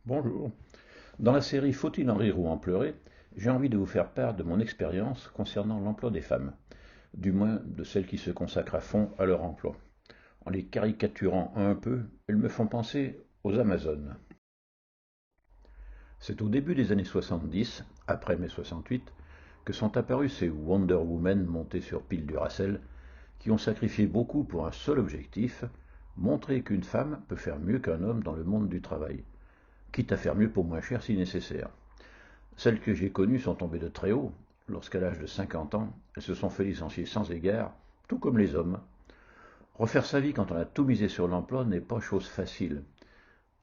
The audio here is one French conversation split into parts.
Bonjour. Dans la série Faut-il en rire ou en pleurer, j'ai envie de vous faire part de mon expérience concernant l'emploi des femmes, du moins de celles qui se consacrent à fond à leur emploi. En les caricaturant un peu, elles me font penser aux Amazones. C'est au début des années 70, après mai 68, que sont apparues ces Wonder Woman montées sur pile Duracell, qui ont sacrifié beaucoup pour un seul objectif, montrer qu'une femme peut faire mieux qu'un homme dans le monde du travail, quitte à faire mieux pour moins cher si nécessaire. Celles que j'ai connues sont tombées de très haut, lorsqu'à l'âge de 50 ans, elles se sont fait licencier sans égard, tout comme les hommes. Refaire sa vie quand on a tout misé sur l'emploi n'est pas chose facile.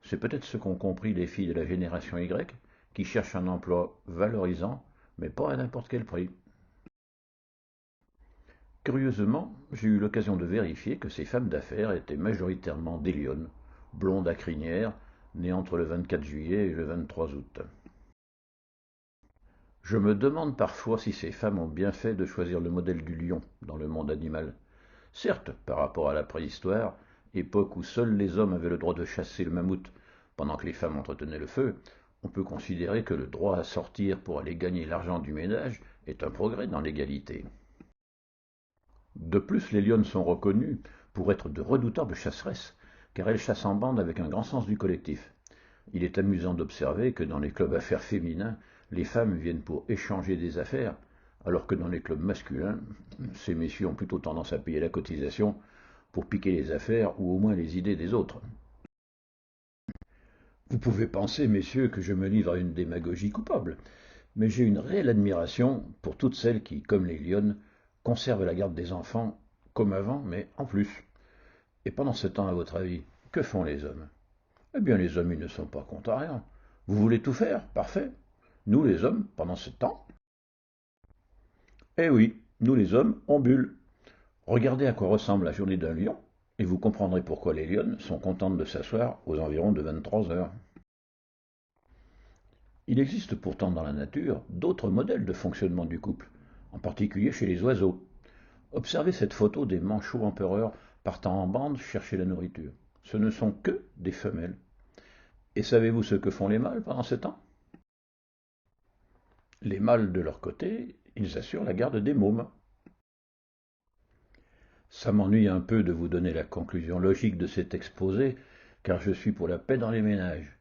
C'est peut-être ce qu'ont compris les filles de la génération Y, qui cherchent un emploi valorisant, mais pas à n'importe quel prix. Curieusement, j'ai eu l'occasion de vérifier que ces femmes d'affaires étaient majoritairement des lionnes, blondes à crinière, nées entre le 24 juillet et le 23 août. Je me demande parfois si ces femmes ont bien fait de choisir le modèle du lion dans le monde animal. Certes, par rapport à la préhistoire, époque où seuls les hommes avaient le droit de chasser le mammouth pendant que les femmes entretenaient le feu, on peut considérer que le droit à sortir pour aller gagner l'argent du ménage est un progrès dans l'égalité. De plus, les lionnes sont reconnues pour être de redoutables chasseresses, car elles chassent en bande avec un grand sens du collectif. Il est amusant d'observer que dans les clubs affaires féminins, les femmes viennent pour échanger des affaires, alors que dans les clubs masculins, ces messieurs ont plutôt tendance à payer la cotisation pour piquer les affaires ou au moins les idées des autres. Vous pouvez penser, messieurs, que je me livre à une démagogie coupable, mais j'ai une réelle admiration pour toutes celles qui, comme les lionnes, conservent la garde des enfants comme avant, mais en plus. Et pendant ce temps, à votre avis, que font les hommes? Eh bien, les hommes, ils ne sont pas contrariants. Vous voulez tout faire? Parfait. Nous, les hommes, pendant ce temps? Eh oui, nous, les hommes, on bulle. Regardez à quoi ressemble la journée d'un lion, et vous comprendrez pourquoi les lionnes sont contentes de s'asseoir aux environs de 23 heures. Il existe pourtant dans la nature d'autres modèles de fonctionnement du couple, en particulier chez les oiseaux. Observez cette photo des manchots empereurs partant en bande chercher la nourriture. Ce ne sont que des femelles. Et savez-vous ce que font les mâles pendant ce temps? Les mâles, de leur côté, ils assurent la garde des mômes. Ça m'ennuie un peu de vous donner la conclusion logique de cet exposé, car je suis pour la paix dans les ménages.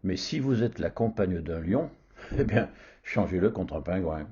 Mais si vous êtes la compagne d'un lion, eh bien, changez-le contre un pingouin.